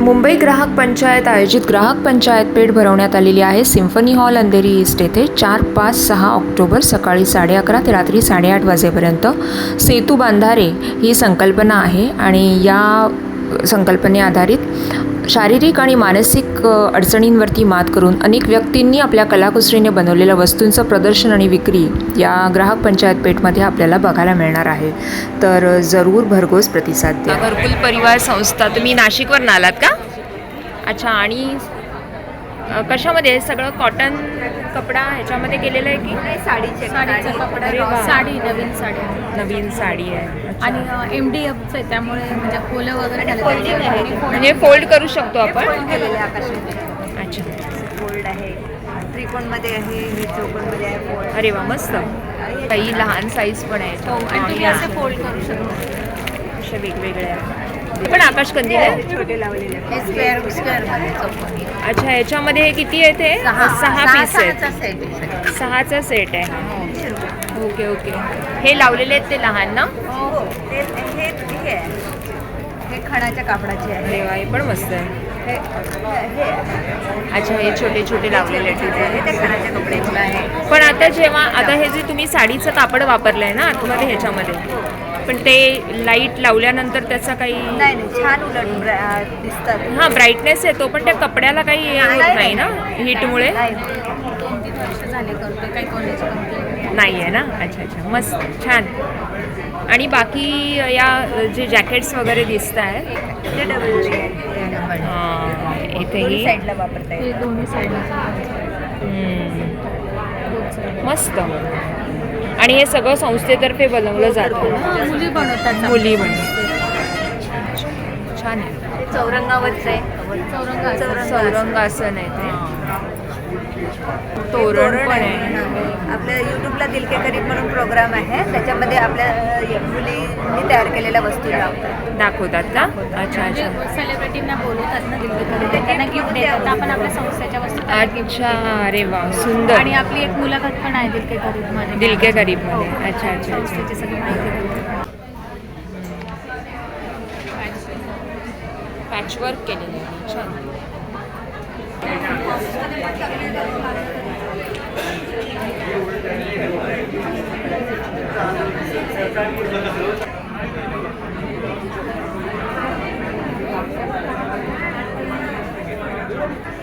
मुंबई ग्राहक पंचायत आयोजित ग्राहक पंचायत पेठ भरवण्यात आलेली आहे. सिम्फनी हॉल अंधेरी ईस्ट येथे 4, 5, 6 ऑक्टोबर सकाळी 11:30 ते रात्री 8:30 वाजेपर्यंत. सेतू बांधारे ही संकल्पना आहे आणि या संकल्पने आधारित शारीरिक आणि मानसिक अडचणींवरती मात करून अनेक व्यक्तींनी आपल्या कलाकुसरीने बनवलेल्या वस्तूंचं प्रदर्शन आणि विक्री या ग्राहक पंचायत पेठमध्ये आपल्याला बघायला मिळणार आहे. तर जरूर भरघोस प्रतिसाद द्या. घरकुल परिवार संस्था, तुम्ही नाशिकवरून आलात का? अच्छा. आणि कशामध्ये सगळं कॉटन कपडा ह्याच्यामध्ये केलेलं आहे की साडीचा कपडा, साडी नवीन साडी आहे. आणि MDF आहे त्यामुळे म्हणजे फुलं वगैरे म्हणजे फोल्ड करू शकतो आपण. अच्छा, फोल्ड आहे, त्रिकोणमध्ये आहे, चौकोनमध्ये आहे फोल्ड. अरे वा, मस्त. काही लहान साईज पण आहे आणि असं फोल्ड करू शकतो. अशा वेगवेगळ्या पण आकाश कंदील आहे, छोटे लावलेले हे स्क्वेअर मध्ये चौकोनी. अच्छा. ह्याच्यामध्ये हे किती आहे? ते 6 पीस आहेत. 6चा सेट आहे. Okay okay. हे लावलेले आहेत ते लहान ना? हो, हे खणाच्या कापडाचे आहे. अरे वा, हे पण मस्त आहे. अच्छा, हे छोटे छोटे लावलेले आहेत. ते खणाच्या कपड्याचे आहे. पण आता जेव्हा हे जे तुम्ही साडीचं कापड वापरलंय ना आतमध्ये ह्याच्यामध्ये, पण ते लाईट लावल्यानंतर त्याचा काही नाही, छान उलट दिसतात. हां, ब्राईटनेस येतो, पण त्या कपड्याला काही होत नाही ना हीटमुळे? 2-3 वर्ष झाले करतो, काही कॉलेज नाही आहे ना? अच्छा अच्छा, मस्त, छान. आणि बाकी या जे जॅकेट्स वगैरे दिसत आहेत ते डबल आहे. हां, इथेही साईडला वापरता येईल. दोन्ही साईडला मस्त. आणि हे सगळं संस्थेतर्फे बनवलं जातं. मुली बनवतात. मुली बनवतात. छान आहे. ते चौरंगावरच आहे. चौरंगासन आहे ते. तोरण पण आहे. आपल्या यूट्यूबला दिल के करीब म्हणून प्रोग्राम आहे, त्याच्यामध्ये आपल्या मुलींनी तयार केलेल्या वस्तू दाखवतात का? अच्छा अच्छा. सेलिब्रिटींना बोलवतात ना दिलके, त्यांना गिफ्ट देतात. आपण आपल्या संस्थेच्या वस्तू अच्छा. अरे वा, सुंदर. आणि आपली एक मुलाखत पण आहे दिलके करीबमध्ये. दिलके करीबमध्ये. अच्छा अच्छा अच्छा. त्याची सगळी माहिती पॅचवर्क केलेलं आहे. छान.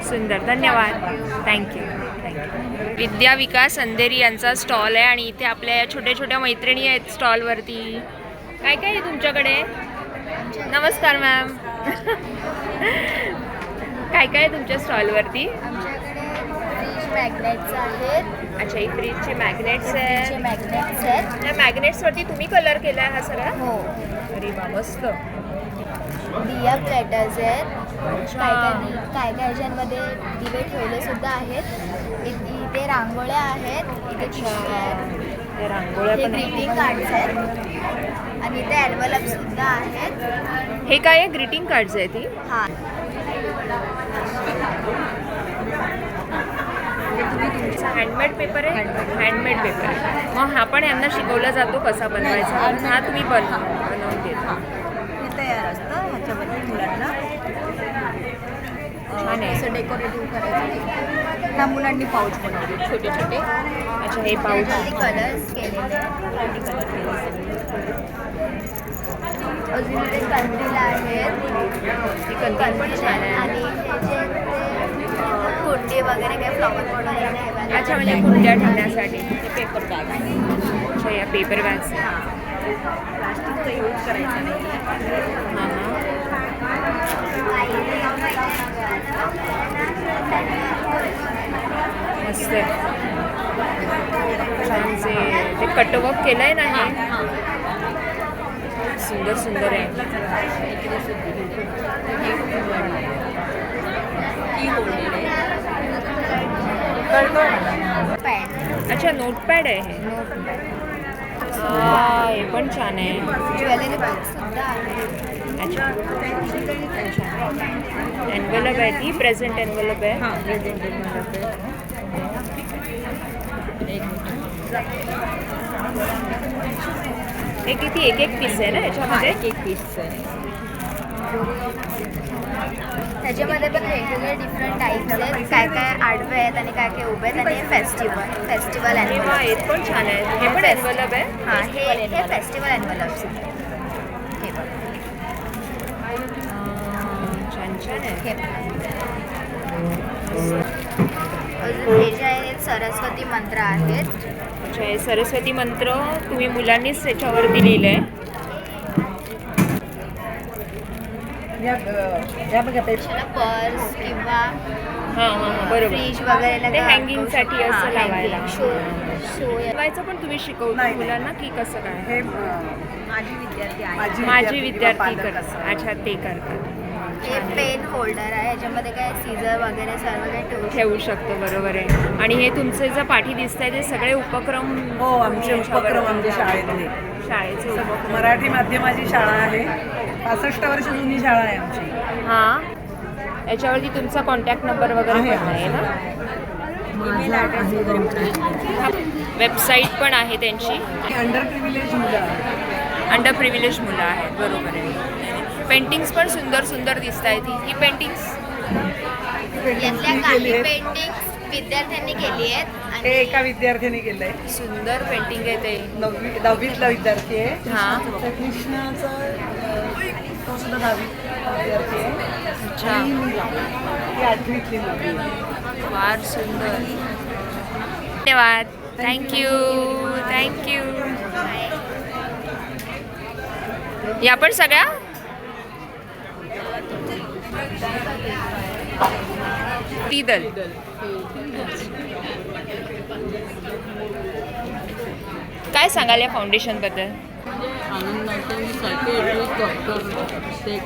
सुंदर. धन्यवाद. थँक्यू. विद्या विकास अंधेरी यांचा स्टॉल आहे आणि इथे आपल्या या छोट्या छोट्या मैत्रिणी आहेत स्टॉलवरती. काय काय आहे तुमच्याकडे? नमस्कार मॅम. काय काय आहे तुमच्या स्टॉलवरती? फ्रीज मॅग्नेट्स आहेत. अच्छा, ही फ्रीजचे मॅग्नेट्स आहेत. मॅग्नेट्स आहेत. या मॅग्नेट्सवरती तुम्ही कलर केला आहे हा सगळा? हो. अरे वा, मस्त. दिया प्लॅटर्स आहेत. अच्छा. काय काय ह्याच्यामध्ये दिवे ठेवले सुद्धा आहेत. इथे रांगोळ्या आहेत. इथे पिशव्या आहेत. त्या रांगोळ्या इथे पण आहेत. ग्रीटिंग कार्ड्स आहेत आणि इथे एन्व्हलप सुद्धा आहेत. हे काय आहे? ग्रीटिंग कार्ड्स आहेत ही? हां. हँडमेड पेपर आहे. हँडमेड पेपर आहे. मग हा पण यांना शिकवला जातो कसा बनवायचा? हा तुम्ही बनवून देता? हे तयार असतं ह्याच्यावरती मुलांना. छान आहे. असं डेकोरेटिव्ह करायचं. ह्या मुलांनी पाऊच बनवले छोटे छोटे. अच्छा, हे पाऊच. कलर्स केलेले आहेत. अजून इथे कंदील आहेत. ती कंदील पण छान आहे. आणि हे जे कुंडी वगैरे काही फ्लॉवर पॉट वगैरे ठेवायला. अच्छा, म्हणजे कुंड्या ठेवण्यासाठी. Paper bag. अच्छा, या पेपर बॅग्स. प्लास्टिकचा यूज करायचा नाही. हां हां. मस्त आहे. छानसे ते कटवर्क केलं आहे ना हे. सुंदर सुंदर आहे. अच्छा, नोटपॅड आहे हे. हे पण छान आहे. ज्वेलरी बॉक्स सुद्धा आहे. अच्छा. एन्व्हलप आहे ती. प्रेझेंट एन्व्हलप आहे. हे किती? एक पीस आहे ना याच्यामध्ये? एक पीस आहे. त्याच्यामध्ये पण वेगवेगळे डिफरंट टाईप्स आहेत, काय काय आडवे आहेत आणि काय काय उभे आहेत. आणि हे फेस्टिवल अरे वा, हे पण छान आहे. हे पण एन्व्हलप आहे. हां, हे फेस्टिवल एन्व्हलप्स हे बघ. छान छान आहे. हे अजून हे जे आहेत सरस्वती मंत्र आहेत. अच्छा, हे सरस्वती मंत्र तुम्ही मुलांनीच त्याच्यावरती लिहिलंय. त्याला पर्स किंवा हां हां बरोबर. फ्रीज वगैरे ते हँगिंगसाठी असं लावायला. शो शिकवायचं पण तुम्ही शिकवता मुलांना की कसं काय? हे माझी विद्यार्थी आहे. माझी विद्यार्थी करतात. अच्छा, ते करतात. हे पेन होल्डर आहे, याच्यामध्ये काय सीझर वगैरे सर्व काही ठेवू शकतो. बरोबर आहे. आणि हे तुमचे जे पाठी दिसत आहे ते सगळे उपक्रम. हो, आमचे उपक्रम आमच्या शाळेतले. शाळेचे उपक्रम. मराठी माध्यमाची शाळा आहे. 65 वर्ष जुनी शाळा आहे आमची. हां, याच्यावरती तुमचा कॉन्टॅक्ट नंबर वगैरे पण आहे ना? वेबसाईट पण आहे त्यांची. अंडर प्रिव्हिलेज मुलं आहेत. अंडर प्रिव्हिलेज मुलं आहेत. बरोबर आहे. पेंटिंग्स पण सुंदर सुंदर दिसत आहेत. ही पेंटिंग्स यातल्या काही पेंटिंग्स विद्यार्थ्यांनी केली आहेत. हे एका विद्यार्थ्याने केलंय. सुंदर पेंटिंग आहे ते. 10वीतला विद्यार्थी आहे. हां, त्या कृष्णाचा तो सुद्धा 10वी विद्यार्थी आहे. अच्छा. आणि ती 8वीतली मुलगी आहे. फार सुंदर. धन्यवाद. थँक्यू. या पण सगळ्या तीदल. काय सांगाल या फाउंडेशन बद्दल? आनंद नाईक सायकियाट्रिस्ट डॉक्टर ते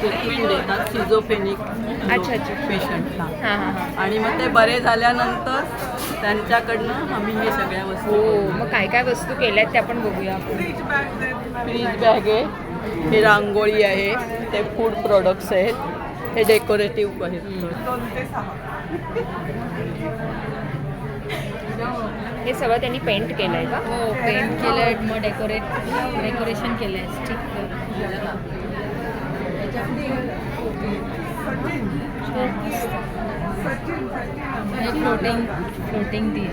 ट्रीटमेंट देतात सिझोफेनिक अच्छा. पेशंटला. हां हां हां. आणि मग ते बरे झाल्यानंतर त्यांच्याकडनं आम्ही हे सगळ्या वस्तू हो, मग काय काय वस्तू केल्यात ते आपण बघूया आपण. फ्रीज बॅग आहे, हे रांगोळी आहे, ते फूड प्रोडक्ट्स आहेत, हे डेकोरेटिव्ह आहेत. हे सगळं त्यांनी पेंट केलंय का? हो, पेंट केलं आहे, मग डेकोरेशन केलं आहे. स्टिक फ्लोटिंग ती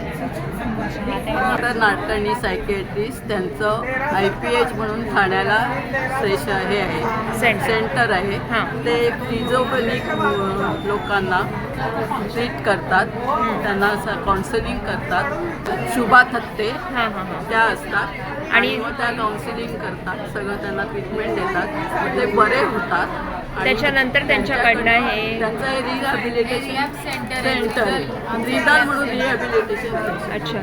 तर नाटकर्णी सायकियाट्रिस्ट त्यांचं IPH म्हणून ठाण्याला हे आहे सेंटर आहे. हां. ते फिजिओफेनिक लोकांना ट्रीट करतात, त्यांना काउन्सिलिंग करतात. शुभा थत्ते हां हां हां. त्या असतात आणि मग त्या काउन्सिलिंग करतात, सगळं त्यांना ट्रीटमेंट देतात, मग ते बरे होतात. आणि त्याच्यानंतर त्यांच्याकडनं हे त्यांचं हे रिहॅबिलिटेशन सेंटर रिदाल म्हणून रिहॅबिलिटेशन. अच्छा.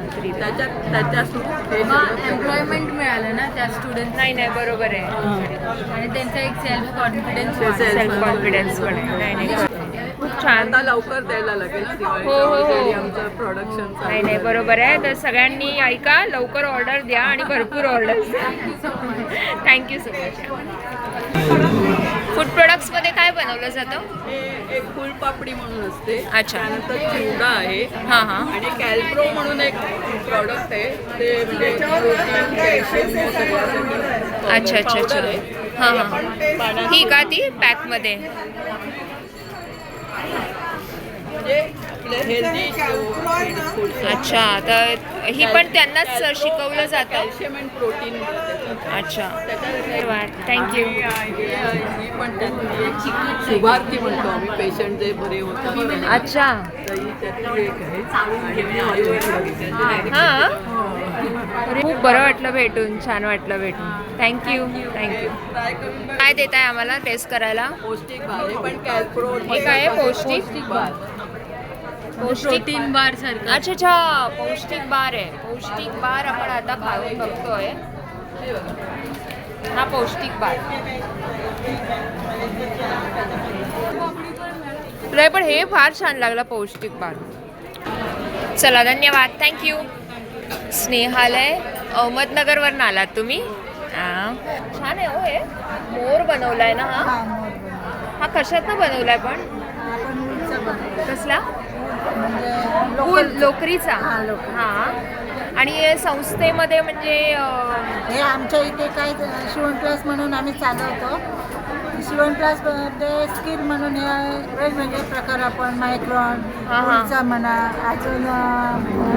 त्याच्या थ्रू हे सगळं एम्प्लॉयमेंट मिळालं ना त्या स्टुडंट नाही बरोबर आहे. आणि त्यांचा एक सेल्फ कॉन्फिडन्स सेल्फ कॉन्फिडन्स पण आहे. नाही खूप छान. आता लवकर द्यायला लागेल ना हो, हो, हो. दिवाळीच्या आमचं प्रोडक्शन. नाही बरोबर आहे. तर सगळ्यांनी ऐका, लवकर ऑर्डर द्या आणि भरपूर order. Thank you so much. Food प्रोडक्ट्समध्ये काय बनवलं जातं? हे एक फुलपापडी म्हणून असते. अच्छा. त्यानंतर चिवडा आहे. हां हां. आणि कॅल्प्रो म्हणून एक प्रॉडक्ट आहे, ते म्हणजे प्रोटीन, कॅल्शियम हे सगळ्यासाठी अच्छा. powder आहे. हां हां. ही का ती पॅकमध्ये? म्हणजे आपले हेल्दी फूड. अच्छा. तर ही पण त्यांनाच शिकवलं जातं. Calcium and protein. अच्छा. धन्यवाद. थँक्यू. ही पण त्यातली एक शुभार्थी म्हणतो आम्ही, पेशंट जे बरे होतात. अच्छा. तर ही त्यातली एक आहे. आणि मी आयुर्वेदिक. हां. खूप बरं वाटलं भेटून, छान वाटलं भेटून. थँक्यू. ट्राय करून बघा. काय देताय आम्हाला टेस्ट करायला? पौष्टिक बार आहे, पण कॅल्प्रो हे काय आहे? पौष्टिक बार. प्रोटीन बार सारखं. अच्छा. पौष्टिक बार आहे. पौष्टिक बार आपण आता खाऊन बघतोय. हा पौष्टिक बार. तुला पण हे फार छान लागलं पौष्टिक बार. चला, धन्यवाद. थँक्यू. स्नेहालय अहमदनगरवरून आलात तुम्ही? हां, छान आहे. हो, हे मोर बनवलाय ना? हा कशातनं बनवलाय पण? कसला? लोकरीचा. हां. आणि संस्थेमध्ये म्हणजे हे आमच्या इथे काय शिवण क्लास म्हणून आम्ही चालवतो. शिवण क्लासमध्ये स्किल म्हणून हे वेगवेगळे प्रकार आपण मायक्रॉन, हा. उलचा म्हणा, अजून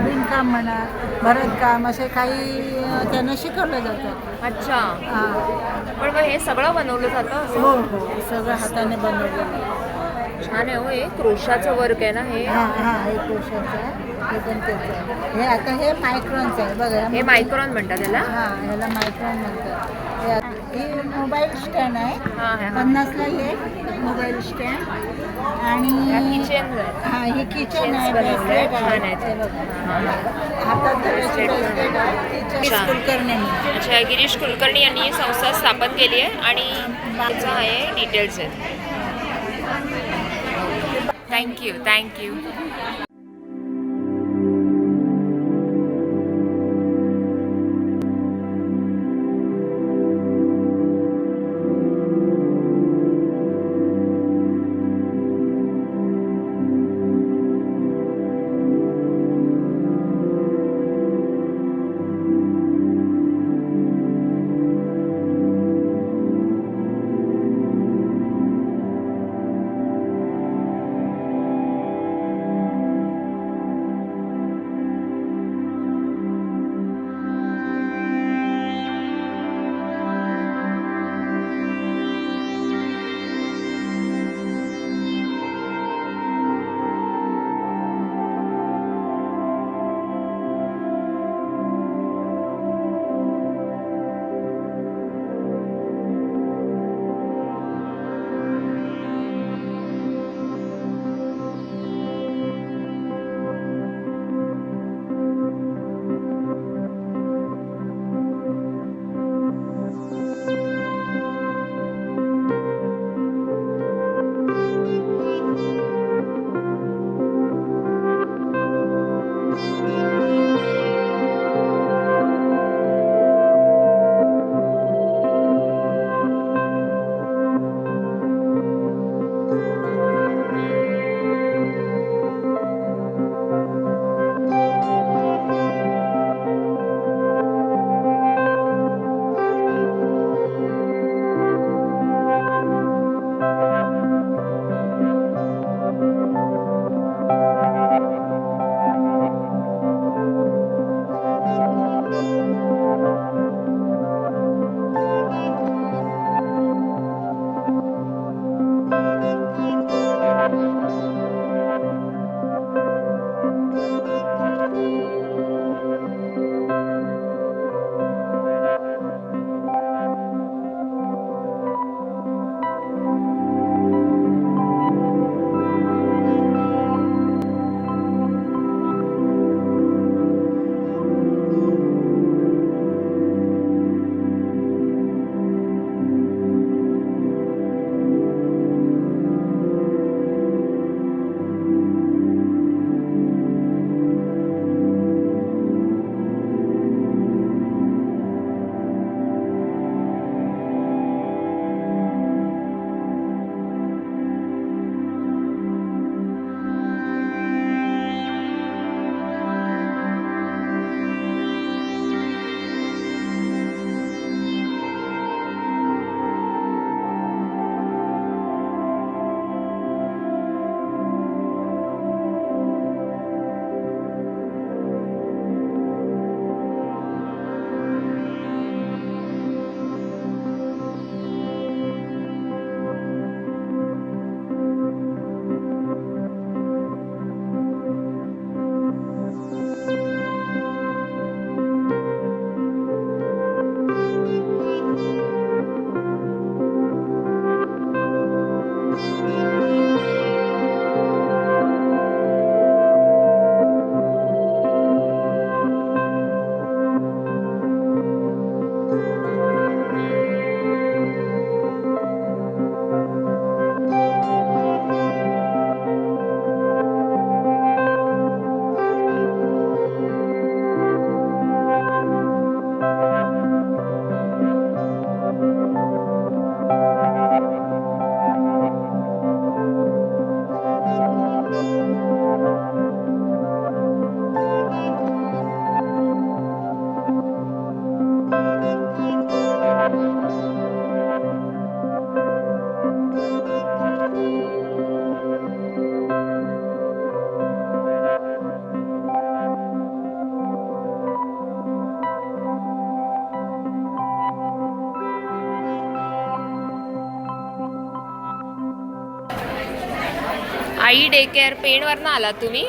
विणकाम म्हणा, भरतकाम असे काही त्यांना शिकवलं जातं. अच्छा. हां. पण मग हे सगळं बनवलं जातं असं? हो हो सगळं हाताने बनवलेलं. छान आहे हो. हे क्रोशाचं वर्क आहे ना हे? हां हां हे क्रोशाचं आहे, हे पण त्याचं आहे. हे आता हे मायक्रॉनचं आहे बघा. हे मायक्रॉन म्हणतात त्याला? हां ह्याला मायक्रॉन म्हणतात. हे मोबाईल स्टँड आहे. हां हां. 50ला हे मोबाईल स्टँड. आणि किचन हां हे किचन आहे. बनवलंय. bracelet आहे. छान आहेत. हे बघा. हातात धरायची bracelet आहे. किचन छान. कुलकर्णी म्हणतात. अच्छा, गिरीश कुलकर्णी यांनी ही संस्था स्थापन केली आहे आणि त्याचं आहे डिटेल्स आहेत. थँक्यू. आई डे केअर पेणवरनं आलात तुम्ही?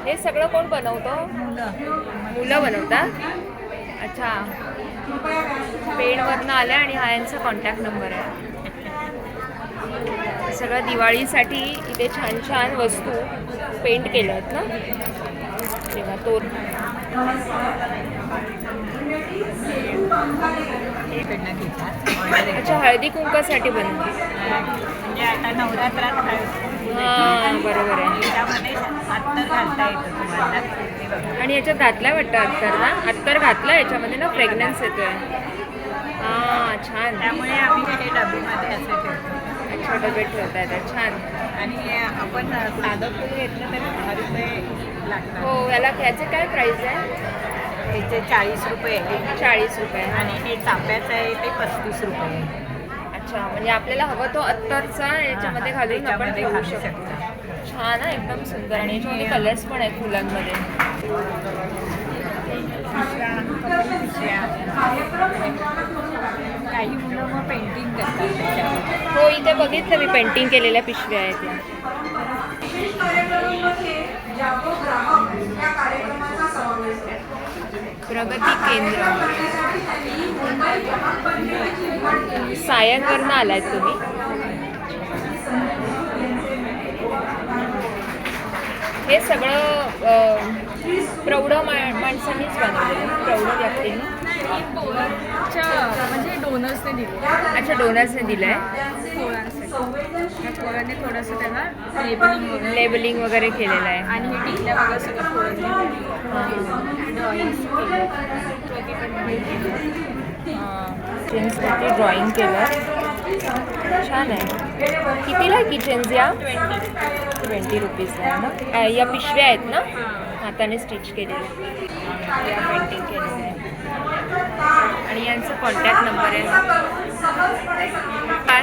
हे सगळं कोण बनवतो? मुलं बनवतात. अच्छा, पेणवरनं आल्या आणि हा यांचा कॉन्टॅक्ट नंबर आहे. सगळं दिवाळीसाठी इथे छान छान वस्तू पेंट केल्या आहेत ना. तेव्हा तो अच्छा, हळदी कुंकासाठी बनवते. म्हणजे आता नवरात्रात हां, बरोबर आहे. त्यामध्ये अत्तर घालता येतं तुम्हाला. आणि याच्यात घातला वाटतं अत्तर ना. अत्तर घातलं याच्यामध्ये ना, फ्रेग्रन्स येतोय. हां, छान. त्यामुळे आम्ही हे डबीमध्ये असे ठेवतो. अच्छा, डबे ठेवता येतात. छान. आणि आपण साधं फूल घेतलं तरी 10 रुपये लागतात. हो, याचे काय प्राईस आहे? ह्याचे 40 रुपये आहे 40 रुपये. आणि हे चाफ्याचं आहे ते 35 रुपये आहे. अच्छा, म्हणजे आपल्याला हवं तो अत्तरचा याच्यामध्ये घालून आपण त्याच्यामध्ये ठेवू घालू शकतो. छान आहे, एकदम सुंदर. आणि याच्यामध्ये कलर्स पण आहेत फुलांमध्ये. काही मुलं मग पेंटिंग करतात त्याच्यावर. हो, इथे बघितलं मी पेंटिंग केलेल्या पिशव्या आहेत या. प्रगती केंद्र. सायनवरनं आलात तुम्ही? हे सगळं प्रौढ माणसांनीच बनवलेलं, प्रौढ व्यक्तींनी. म्हणजे डोनर्सने दिले. अच्छा, डोनर्सने दिलं आहे. पोरांनी थोडंसं त्याला लेबलिंग वगैरे केलेलं आहे. आणि हे टिकल्या वगैरे सगळं पोरांनी किचन्सवरती ड्रॉइंग केलं. छान आहे. कितीला आहे किचन्स या? 20 रुपीजला आहे ना. या पिशव्या आहेत ना, हाताने स्टिच केलेल्या, पेंटिंग केलेलं आहे. आणि यांचा कॉन्टॅक्ट नंबर आहे. काय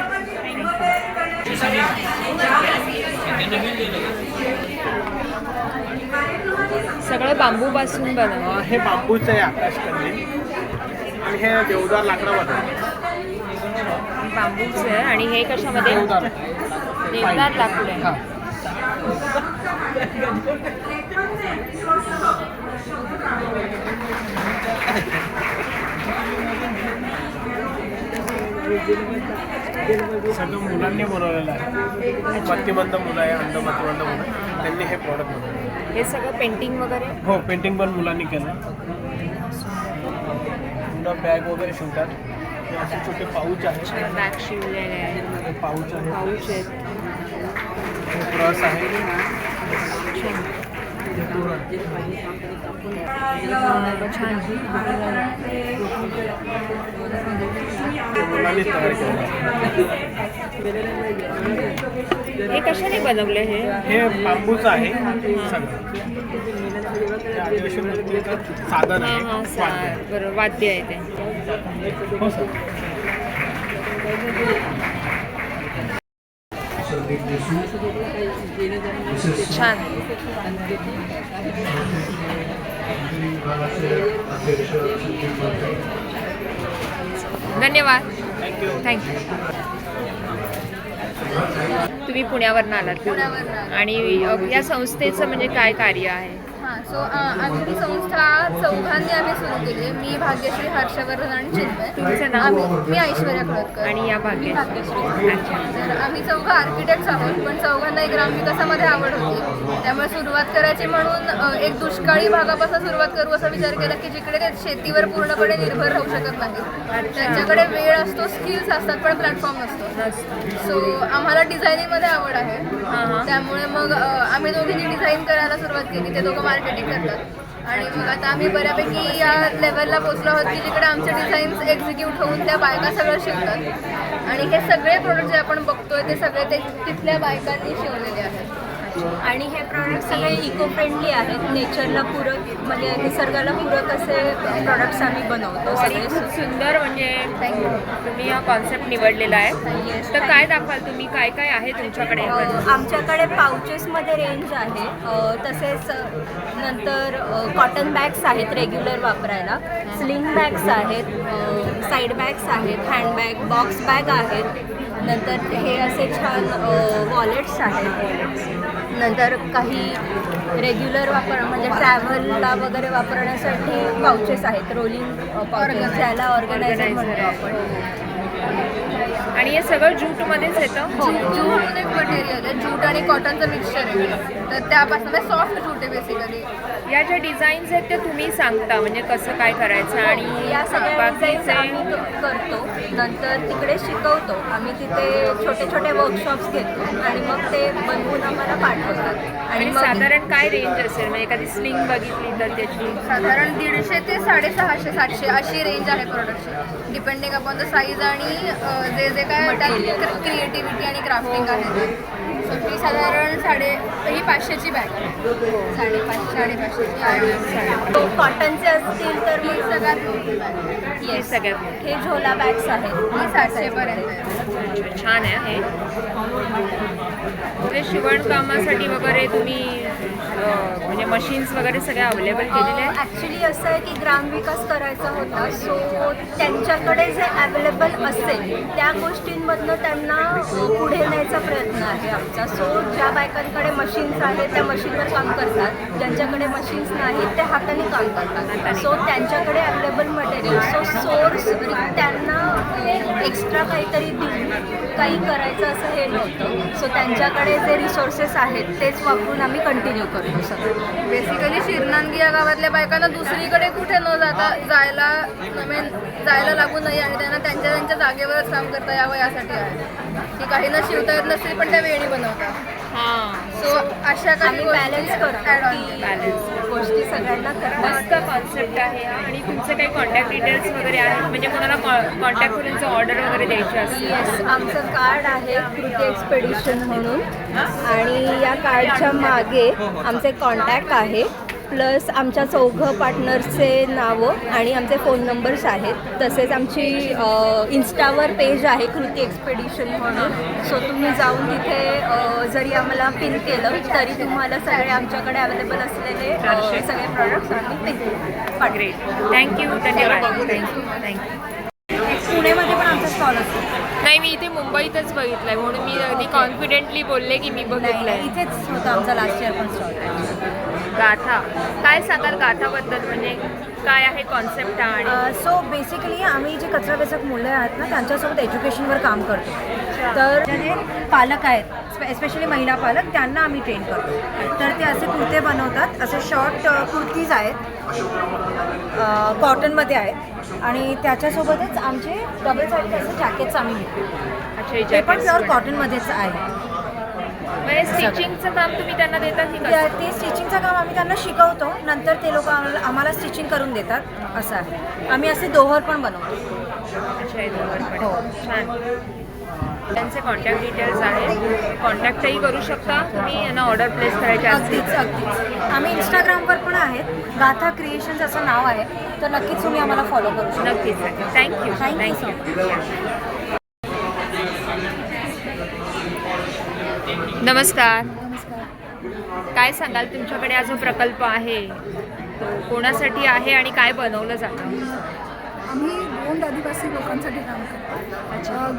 सगळं बांबूपासून बनवलं. हे बांबूचं आहे आकाशकंदील आणि हे देवदार लाकडामध्ये बांबूचं आहे. आणि हे कशामध्ये? देवदार लाकूड आहे. सगळं मुलांनी बनवलेलं आहे. मतिमंद मुलं आहे, अंधमतिमंद मुलं आहे, त्यांनी हे प्रॉडक्ट बनवलं. हे सगळं पेंटिंग वगैरे. हो, पेंटिंग पण मुलांनी केलं. मुलं बॅग वगैरे शिवतात. हे असे छोटे पाऊच आहेत. बॅग शिवलेले आहे. हे पाऊच आहे. पाऊच आहेत. हे ब्रश आहे. छान. हे मुलांनीच तयार केलं आहे. हे कशाने बनवले? हे बांबूचं आहे सगळं. हे आदिवासी नृत्याचं साधन हां आहे. हां, वाद्य. बरोबर, वाद्य आहे ते. हो सर. छान. धन्यवाद. थँक्यू. तुम्ही पुण्यावरनं आलात? आणि या संस्थेचं म्हणजे काय कार्य आहे? हां, सो आमची संस्था चौघांनी आम्ही सुरू केली आहे. मी भाग्यश्री, हर्षवर्धन आणि चिन्मय. तुमचं नाव? मी ऐश्वर्या खळदकर. आणि या मी भाग्यश्री. भाग्यश्री. तर आम्ही चौघं आर्किटेक्ट्स आहोत, पण चौघांना ग्रामविकासामध्ये आवड होती. त्यामुळे सुरुवात करायची म्हणून एक दुष्काळी भागापासून सुरुवात करू असा विचार केला की जिकडे ते शेतीवर पूर्णपणे निर्भर राहू शकत नाही, त्यांच्याकडे वेळ असतो, स्किल्स असतात, पण प्लॅटफॉर्म नसतो. सो आम्हाला डिझायनिंगमध्ये आवड आहे. त्यामुळे मग आम्ही दोघींनी डिझाईन करायला सुरुवात केली. ते दोघं मार्केटिंग करतात. आणि मग आता आम्ही बऱ्यापैकी या लेवलला पोचलो आहोत की जिकडे आमचे डिझाईन्स एक्झिक्यूट होऊन त्या बायका सगळं शिवतात. आणि हे सगळे प्रोडक्ट जे आपण बघतोय ते सगळे ते तिथल्या बायकांनी शिवलेले आहेत. आणि हे प्रॉडक्ट सगळे इको फ्रेंडली आहेत, नेचरला पूरक म्हणजे निसर्गाला पूरक असे प्रॉडक्ट्स आम्ही बनवतो आणि सगळे. खूप सुंदर म्हणजे तुम्ही हा कॉन्सेप्ट निवडलेला आहे. तर काय दाखवाल तुम्ही, काय काय आहे तुमच्याकडे? आमच्याकडे पाउचेसमध्ये रेंज आहे, तसेच नंतर कॉटन बॅग्स आहेत रेग्युलर वापरायला, स्लिंग बॅग्स आहेत, साईड बॅग्स आहेत, हँडबॅग, बॉक्स बॅग आहेत, नंतर हे असे छान वॉलेट्स आहेत, नंतर काही रेग्युलर म्हणजे ट्रॅव्हलला वगैरे वापरण्यासाठी पाउचेस आहेत, रोलिंग पाउचेस, ज्याला ऑर्गनायझर म्हणतो आपण. आणि हे सगळं ज्यूटमध्येच येतं? हो, ज्यूट एक मटेरियल आहे, ज्यूट आणि कॉटनचं मिक्सचर आहे, तर त्यापासून सॉफ्ट ज्यूट आहे बेसिकली. या ज्या डिझाईन्स आहेत त्या तुम्ही सांगता म्हणजे कसं काय करायचं, आणि या सगळ्या डिझाईन्स बाकीचे आम्ही करतो, नंतर तिकडे शिकवतो आम्ही, तिथे छोटे छोटे वर्कशॉप्स घेतो आणि मग ते बनवून आम्हाला पाठवतात. आणि मग साधारण काय रेंज असेल, म्हणजे एखादी स्लिंग बघितली तर त्याची? साधारण 150 ते 650, 700 अशी रेंज आहे प्रोडक्टची, डिपेंडिंग अपॉन द साईज आणि जे जे काय क्रिएटिव्हिटी आणि क्राफ्टिंग आहे. सो ती साधारण 500ची बॅग, 550 कॉटनचे असतील तर मी सगळ्यात मोठी बॅग. हे सगळ्यात हे झोला बॅग्स आहेत, ही 700 पर्यंत. छान आहे हे. म्हणजे शिवणकामासाठी वगैरे तुम्ही म्हणजे मशीन्स वगैरे सगळ्या अवेलेबल केलेले आहेत? ॲक्च्युली असं आहे की ग्रामविकास करायचा होता, सो त्यांच्याकडे जे अवेलेबल असेल त्या गोष्टींमधनं त्यांना पुढे न्यायचा प्रयत्न आहे आमचा. सो ज्या बायकांकडे मशीन्स आहेत त्या मशीनवर काम करतात, ज्यांच्याकडे मशीन्स नाहीत ते हाताने काम करतात. सो त्यांच्याकडे अवेलेबल मटेरियल, सो सोर्स त्यांना एक्स्ट्रा काहीतरी देऊन काही करायचं असं हे नव्हतं. सो त्यांच्याकडे जे रिसोर्सेस आहेत तेच वापरून आम्ही कंटिन्यू करतो सगळं. बेसिकली शिरनांगी या गावातल्या बायकांना दुसरीकडे कुठे न जायला लागू नये आणि त्यांना त्यांच्या जागेवरच काम करता यावं यासाठी आहे की काही ना शिवता येत नसतील पण त्या वेळी बनवतात. सो अशा काही बॅलन्स करतो गोष्टी सगळ्यांना मस्त कॉन्सेप्ट आहे हा. आणि तुमचे काही कॉन्टॅक्ट डिटेल्स वगैरे आहेत म्हणजे कोणाला कॉन्टॅक्ट करून ऑर्डर वगैरे द्यायची असेल? येस, आमचं कार्ड आहे कृती एक्सपेडिशन म्हणून आणि या कार्डच्या मागे आमचे कॉन्टॅक्ट आहे, प्लस आमच्या 4 पार्टनर्सचे नावं आणि आमचे फोन नंबर्स आहेत. तसेच आमची इन्स्टावर पेज आहे कृती एक्सपेडिशन म्हणून. सो तुम्ही जाऊन तिथे जरी आम्हाला पिन केलं तरी तुम्हाला सगळे आमच्याकडे अवेलेबल असलेले सगळे प्रॉडक्ट्स आम्ही पिन ग्रेट, थँक्यू, धन्यवाद. थँक्यू. पुण्यामध्ये पण आमचा स्टॉल असतो. नाही, मी इथे मुंबईतच बघितलंय म्हणून मी अगदी कॉन्फिडेंटली बोलले की मी बघितलंय. इथेच होतं आमचा लास्ट इयर पण स्टॉल. गाथा काय सांगाल गाथाबद्दल, म्हणजे काय आहे कॉन्सेप्ट? आणि सो बेसिकली आम्ही जे कचरा वेचक मुलं आहेत ना त्यांच्यासोबत एज्युकेशनवर काम करतो. तर जे पालक आहेत एस्पेशली महिला पालक त्यांना आम्ही ट्रेन करतो. तर ते असे कुर्ते बनवतात, असे शॉर्ट कुर्तीज आहेत, कॉटनमध्ये आहेत आणि त्याच्यासोबतच आमचे डबल साईड असे जॅकेट्स आम्ही विकतो. अच्छा, ते पण प्युअर कॉटनमध्येच आहे. म्हणजे स्टिचिंगचं काम तुम्ही त्यांना देता की कसं? ते स्टिचिंगचं काम आम्ही त्यांना शिकवतो, नंतर ते लोक आम्हाला स्टिचिंग करून देतात असं आहे. आम्ही असे दोहर पण बनवतो. अच्छा, हे दोघं पण. हो. छान. त्यांचे कॉन्टॅक्ट डिटेल्स आहेत, कॉन्टॅक्टही करू शकता तुम्ही यांना ऑर्डर प्लेस करायची असतील. अगदीच. आम्ही इंस्टाग्रामवर पण आहेत, गाथा क्रिएशन्स असं नाव आहे, तर नक्कीच तुम्ही आम्हाला फॉलो करू शकता. नक्कीच. थँक्यू. नमस्कार. काय सांगाल, तुमच्याकडे हा जो प्रकल्प आहे तो कोणासाठी आहे आणि काय बनवलं जातं? आम्ही गोंड आदिवासी लोकांसाठी काम करतो.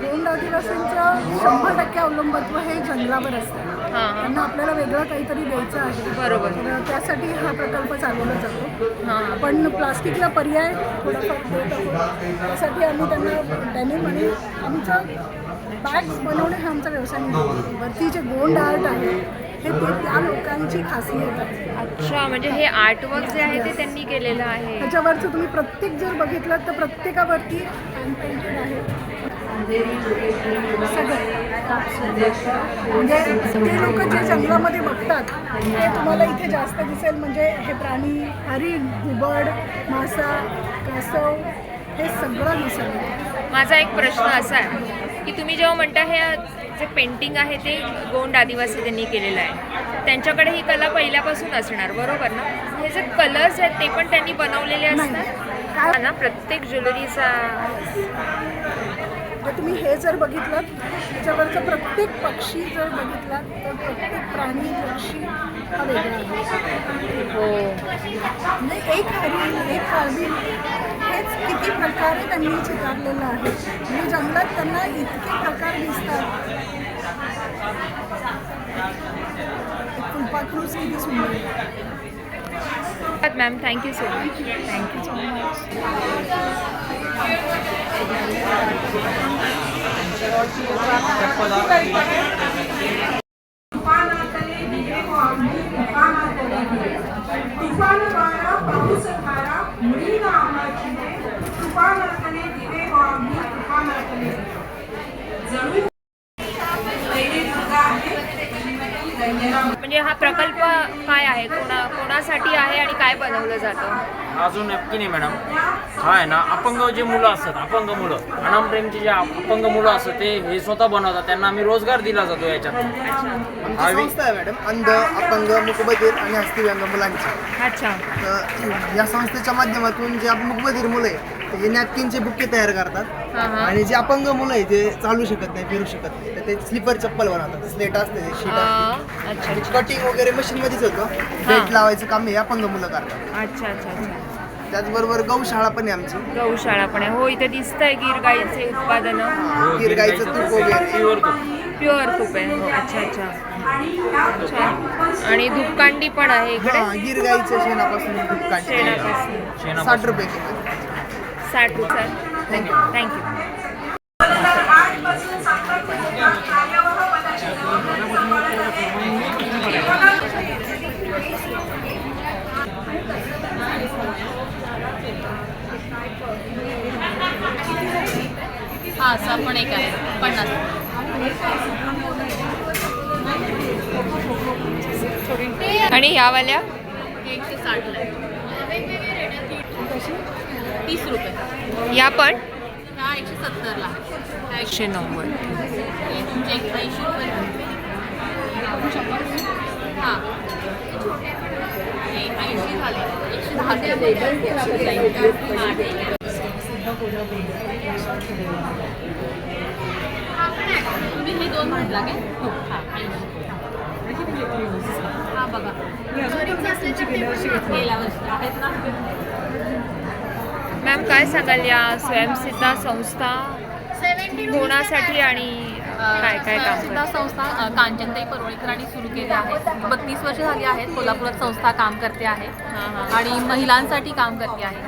गोंड आदिवासींचं 100% अवलंबित्व हे जंगलावर असतं. त्यांना आपल्याला वेगळं काहीतरी द्यायचं आहे. बरोबर. तर त्यासाठी हा प्रकल्प चालवला जातो. हां. पण प्लास्टिकला पर्याय थोडाफार देत आहोत. त्यासाठी आम्ही त्यांना डेनिम आणि आमचं बॅग्स बनवणे हा आमचा व्यवसाय नाही. वरती जे गोंड आर्ट आहे हे त्या लोकांची खासियत आहे. अच्छा, म्हणजे हे आर्टवर्क जे आहे ते त्यांनी केलेलं आहे. त्याच्यावरचं तुम्ही प्रत्येक जर बघितलं तर प्रत्येकावरती हँड पेंटेड आहे सगळं. म्हणजे ते लोक जे जंगलामध्ये बघतात ते तुम्हाला इथे जास्त दिसेल. म्हणजे हे प्राणी, हरिण, घुबड, मासा, कासव हे सगळं दिसेल. माझा एक प्रश्न असा आहे की तुम्ही जेव्हा म्हणता हे जे पेंटिंग आहे ते गोंड आदिवासी त्यांनी केलेलं आहे. त्यांच्याकडे ही कला पहिल्यापासून असणार, बरोबर ना? हे जे कलर्स आहेत ते पण त्यांनी बनवलेले असतात काय ना प्रत्येक ज्वेलरीचा. तर तुम्ही हे जर बघितलं त्याच्यावरचं प्रत्येक पक्षी जर बघितला तर प्रत्येक प्राणी पक्षी हा वेगळा आहे. हो, म्हणजे एक हरिण एक हरिण हेच किती प्रकारे त्यांनी चितारलेलं आहे. म्हणजे जंगलात त्यांना इतके प्रकार दिसतात. फुलपाखरूच किती सुंदर आहे. Ma'am thank you so much. Thank you so much. तुफानवारा पाऊस धारा मुळी नामाची तुफानातले दिवे वागली तुफानातले जणू म्हणजे हा प्रकल्प काय आहे, कोणासाठी आहे आणि काय बनवलं जातं? अजून नक्की नाही मॅडम. हा आहे ना, अपंग जे मुलं असतात, अपंग मुलं, अनामप्रेमचे जे अपंग मुलं असतात ते हे स्वतः बनवतात. त्यांना आम्ही रोजगार दिला जातो याच्यात. आमची संस्था आहे मॅडम, अंध, अपंग, मूकबधीर आणि हस्तिव्यांग मुलांची. अच्छा. तर या संस्थेच्या माध्यमातून जे मूकबधीर मुलं आहे ते नॅपकिनचे बुके तयार करतात आणि जे अपंग मुलं आहे ते चालू शकत नाही, फिरू शकत नाही, तर ते स्लीपर चप्पल बनवतात. स्लेट असते, शीट असते, अच्छा. कटिंग वगैरे मशीनमध्येच होतं. बेल्ट लावायचं काम हे अपंग मुलं करतात. अच्छा अच्छा अच्छा. त्याचबरोबर गौशाळा पण आहे आमची. गौशाळा पण आहे. हो, इथे दिसतंय गिर गाईचे उत्पादनं. गीर गाईचं तूप वगैरे. प्युअर तूप आहे. हो, अच्छा अच्छा अच्छा. आणि धूपकांडी पण आहे इकडे. गीर गाईच्या शेणापासून दूध काढते. शेणापासून 60 रुपये किलो. 60 रुपये. Thank you thank you. आजपासून संकल्पनेला कार्यवाह पदाची हां, असं पण एक आहे 50. आणि ह्यावाल्या 160 ला आहे. 30 रुपये. या पण हा 170 ला. 190. हे तुमचे 80 रुपये. हां, हे 80 झाले. 110. तुम्ही हे 2 म्हटला काय? हो. हां, 80. हा बघा, गेल्या वर्षी आहेत ना. मॅम काय सांगाल या स्वयंसिद्धा संस्था कोणासाठी आणि काय काय काम स्वयंसिद्धा संस्था कांचनताई परोळीकरांनी सुरू केली आहे. 32 वर्ष झाली आहेत. कोल्हापुरात संस्था काम करते आहे आणि महिलांसाठी काम करते आहे.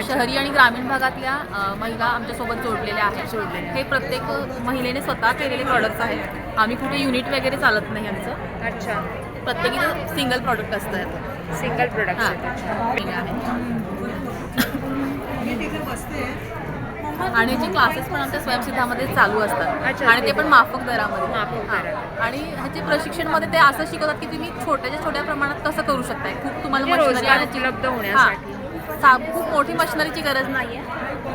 शहरी आणि ग्रामीण भागातल्या महिला आमच्यासोबत जोडलेल्या आहेत. हे प्रत्येक महिलेने स्वतः केलेले प्रॉडक्ट्स आहेत. आम्ही कुठे युनिट वगैरे चालत नाही आमचं. अच्छा. प्रत्येकी सिंगल प्रॉडक्ट असतं. सिंगल प्रोडक्ट आणि जे क्लासेस पण आमच्या स्वयंसिद्धामध्ये चालू असतात आणि ते पण माफक दरामध्ये. आणि ह्याचे प्रशिक्षणमध्ये ते असं शिकवतात की तुम्ही छोट्याच्या छोट्या प्रमाणात कसं करू शकताय. खूप तुम्हाला मशिनरी उपलब्ध होण्यासाठी खूप मोठी मशिनरीची गरज नाही आहे.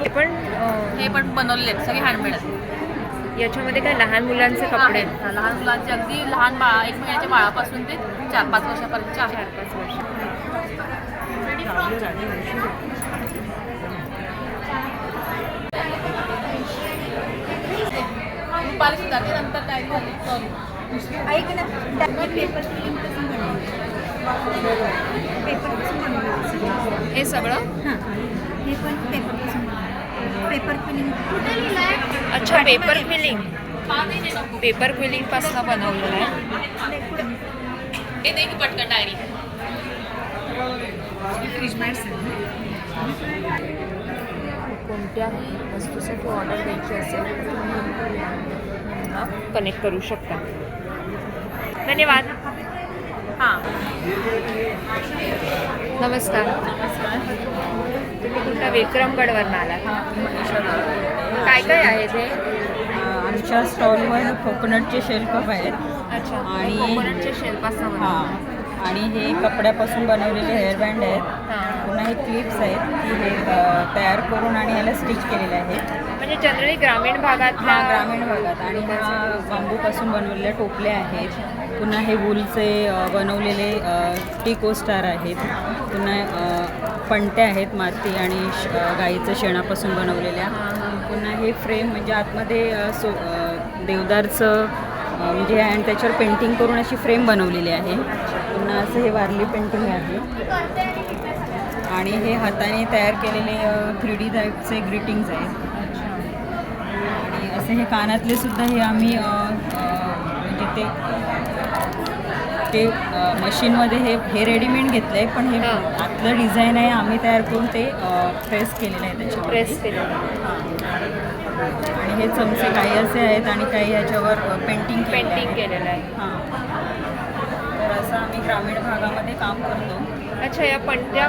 हे पण बनवलेले आहेत, सगळे हँडमेड आहेत. याच्यामध्ये काय लहान मुलांचे कपडे आहेत? लहान मुलांचे अगदी लहान बाळा 1 महिन्याच्या बाळापासून ते 4-5 वर्षापर्यंतचे आहेत. 4-5 वर्ष. दुपारी सुद्धा ते नंतर टाईम झाले. ऐक ना, हे सगळं हे पण पेपर फिलिंग. अच्छा, पेपर क्विलिंग. पेपर क्विलिंग पासून बनवलेलं आहे. हे दे की पटकन डायरी. कोणत्याही वस्तूसाठी ऑर्डर द्यायची असेल कनेक्ट करू शकता. धन्यवाद. हां, नमस्कार. तुम्ही कुठल्या विक्रमगडवरून आलात? काय काय आहे ते? आमच्या स्टॉलवर कोकोनटचे शेल्फ आहेत. अच्छा. आणि कोकोनटच्या शेल्पासह. हां, आणि हे कपड्यापासून बनवलेले हेअरबँड आहेत. पुन्हा हे क्लिप्स आहेत की हे तयार करून आणि ह्याला स्टिच केलेले आहेत. म्हणजे जनरली ग्रामीण भागात ग्रामीण भागात. आणि हा बांबूपासून बनवलेल्या टोपल्या आहेत. पुन्हा हे वूलचे बनवलेले टी कोस्टार आहेत. पुन्हा पणत्या आहेत माती आणि गाईचं शेणापासून बनवलेल्या. पुन्हा हे फ्रेम म्हणजे आतमध्ये देवदारचं म्हणजे आणि त्याच्यावर पेंटिंग करून अशी फ्रेम बनवलेली आहे. पुन्हा असं हे वारली पेंटिंग आहे. आणि हे हाताने तयार केलेले 3D टाईपचे ग्रीटिंग्स आहेत. आणि असे हे कानातले सुद्धा हे आम्ही म्हणजे ते मशीनमध्ये हे रेडीमेड घेतलं आहे, पण हे आतलं डिझाईन आहे आम्ही तयार करून ते प्रेस केलेलं आहे त्याच्यावर. प्रेस केलेलं. आणि हे चमचे काही असे आहेत आणि काही याच्यावर पेंटिंग केलेलं आहे. हां, तर असं आम्ही ग्रामीण भागामध्ये काम करतो. अच्छा, या पणत्या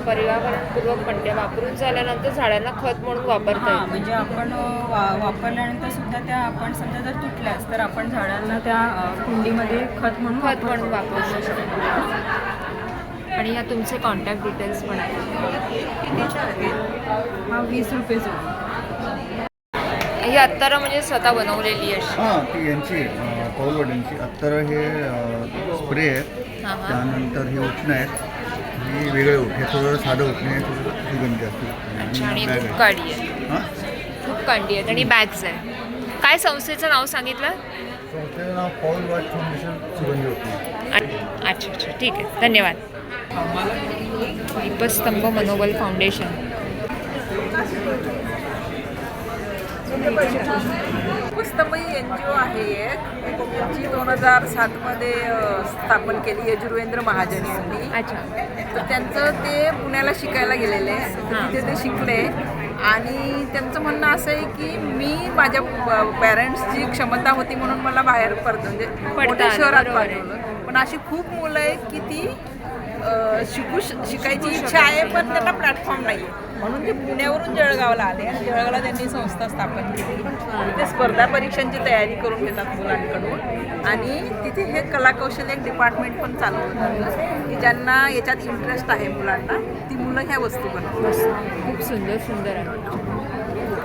पर्यावरणपूर्वक पणत्या वापरून झाल्यानंतर झाडांना खत म्हणून वापरता हां, म्हणजे आपण वापरल्यानंतर सुद्धा त्या आपण समजा जर तुटल्यास तर आपण झाडांना त्या कुंडीमध्ये खत म्हणून वापरू शकतो. आणि या तुमचे कॉन्टॅक्ट डिटेल्स पण आहेत. हा 20 रुपये जोडी. ही अत्तरं म्हणजे स्वतः बनवलेली अशी. हां, ती यांची पौलवड्यांची अत्तर हे स्प्रे आहेत. त्यानंतर हे उठणं आहेत. ही वेगळे उठ, हे थोडं साधं उठणे आहे, थोडं सुगंधी असते. अच्छा, आणि खूप काडी आहे. हां, खूप कांडी आहेत आणि बॅग्स आहे. काय संस्थेचं नाव सांगितलं? संस्थेचं नाव पॉल वॉच फाउंडेशन सुगंधी उठणे. अच्छा, ठीक आहे, धन्यवाद. दीपस्तंभ मनोबल फाउंडेशन. दीपस्तंभ ही NGO आहे एक, जी 2007मध्ये स्थापन केली यजुर्वेंद्र महाजन यांनी. अच्छा. तर त्यांचं ते पुण्याला शिकायला गेलेले, तिथे ते शिकले. आणि त्यांचं म्हणणं असं आहे की मी माझ्या पॅरेंट्सची क्षमता होती म्हणून मला बाहेर म्हणजे मोठ्या शहरात पाठवलं, पण अशी खूप मुलं आहेत की ती शिकायची इच्छा आहे पण त्यांना प्लॅटफॉर्म नाही आहे, म्हणून ते पुण्यावरून जळगावला आले आणि जळगावला त्यांनी संस्था स्थापन केली. ते स्पर्धा परीक्षांची तयारी करून घेतात मुलांकडून. आणि तिथे हे कलाकौशल्य एक डिपार्टमेंट पण चालवतात की ज्यांना याच्यात इंटरेस्ट आहे मुलांना, ती मुलं ह्या वस्तू बनवतात. खूप सुंदर आहे.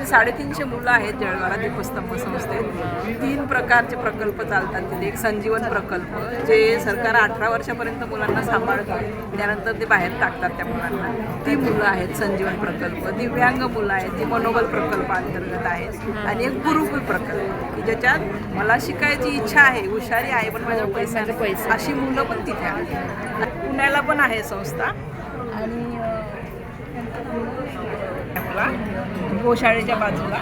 350 मुलं आहेत जळगावला दीपस्तंभ संस्थेत. 3 प्रकारचे प्रकल्प चालतात तिथे. एक संजीवन प्रकल्प, जे सरकार 18 वर्षापर्यंत मुलांना सांभाळतं, त्यानंतर ते बाहेर टाकतात त्या मुलांना. ती मुलं आहेत संजीवन प्रकल्प. दिव्यांग मुलं आहेत, ती मनोबल प्रकल्प अंतर्गत आहेत. आणि एक गुरुकुल प्रकल्प की ज्याच्यात मला शिकायची इच्छा आहे, हुशारी आहे, पण माझ्याकडे पैसा अशी मुलं पण तिथे आहेत. पुण्याला पण आहे संस्था. आणि गोशाळेच्या बाजूला.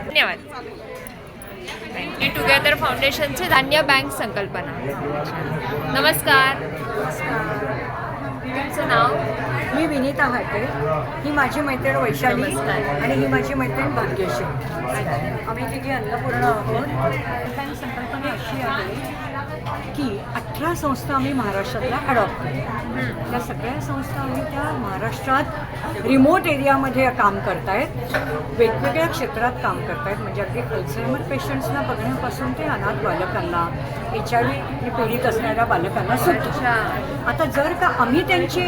धन्यवाद. टुगेदर फाउंडेशनचे धान्य बँक संकल्पना. नमस्कार. तुमचं नाव? मी विनीता भाटे. ही माझी मैत्रीण वैशाली आणि ही माझी मैत्रीण भाग्यश्री. आम्ही तिघी अन्नपूर्ण आहोत. बँक संकल्पना अशी आहे की 18 संस्था आम्ही महाराष्ट्रातल्या अडॉप्ट करतो. त्या सगळ्या संस्था आम्ही त्या महाराष्ट्रात रिमोट एरियामध्ये काम करतायत, वेगवेगळ्या क्षेत्रात काम करतायत. म्हणजे अगदी अल्झायमर पेशंट्सना बघण्यापासून ते अनाथ बालकांना, HIV पीडित असणाऱ्या बालकांना सुद्धा. आता जर का आम्ही त्यांची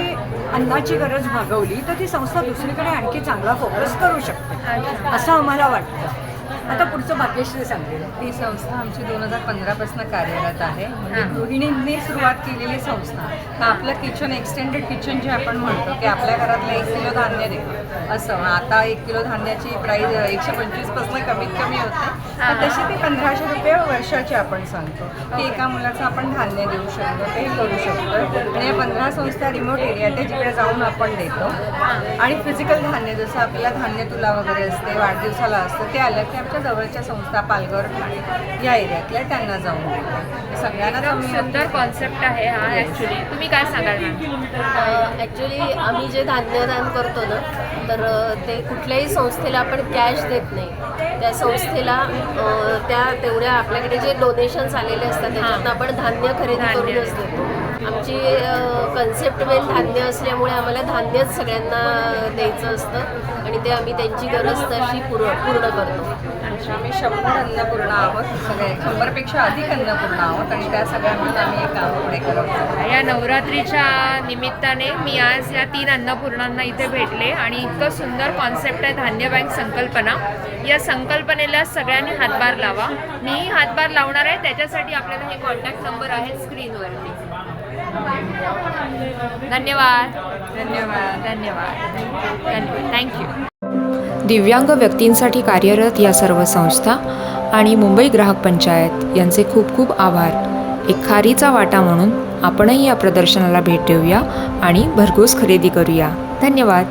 अन्नाची गरज भागवली तर ती संस्था दुसरीकडे आणखी चांगला फोकस करू शकते असं आम्हाला वाटतं. आता पुढचं भाग्यश्री सांगते. ही संस्था आमची 2015पासून कार्यरत आहे. म्हणजे गृहिणींनी सुरुवात केलेली संस्था. तर आपलं किचन, एक्सटेंडेड किचन जे आपण म्हणतो की आपल्या घरातलं 1 किलो धान्य देतो असं. आता 1 किलो धान्याची प्राईस 125पासून कमीत कमी होते. तर तशी ती 1500 रुपये वर्षाची आपण सांगतो की एका मुलाचं आपण धान्य देऊ शकतो, ते करू शकतो. आणि या 15 संस्था रिमोट एरियात आहे जिकडे जाऊन आपण देतो. आणि फिजिकल धान्य जसं आपल्याला धान्य तुला वगैरे असते, वाढदिवसाला असतं, ते आलं की आमच्या जवळच्या संस्था पालघर, ठाणे या एरियातल्या त्यांना जाऊन देतो. सगळ्यांना सुंदर कॉन्सेप्ट आहे हा. ॲक्च्युली तुम्ही काय सांगाल? ॲक्च्युली आम्ही जे धान्यदान करतो ना, तर ते कुठल्याही संस्थेला आपण कॅश देत नाही. त्या संस्थेला त्या तेवढ्या आपल्याकडे जे डोनेशन्स आलेले असतात त्याच्यातून आपण धान्य खरेदी करूनच देतो. आमची कन्सेप्ट मेन धान्य असल्यामुळे आम्हाला धान्यच सगळ्यांना द्यायचं असतं आणि ते आम्ही त्यांची गरज तशी पूर्ण करतो. आम्ही 100 अन्नपूर्ण आहोत, सगळे 100पेक्षा अधिक अन्नपूर्ण आहोत आणि त्या सगळ्यांना आम्ही हे काम पुढे करतो. या नवरात्रीच्या निमित्ताने मी आज या 3 अन्नपूर्णांना इथे भेटले आणि इतकं सुंदर कॉन्सेप्ट आहे धान्य बँक संकल्पना. या संकल्पनेला सगळ्यांनी हातभार लावा. मीही हातभार लावणार आहे, त्याच्यासाठी आपल्याला हे कॉन्टॅक्ट नंबर आहेत स्क्रीनवरती. धन्यवाद धन्यवाद धन्यवाद थँक्यू. दिव्यांग व्यक्तींसाठी कार्यरत या सर्व संस्था आणि मुंबई ग्राहक पंचायत यांचे खूप खूप आभार. एक खारीचा वाटा म्हणून आपणही या प्रदर्शनाला भेट देऊया आणि भरघोस खरेदी करूया. धन्यवाद.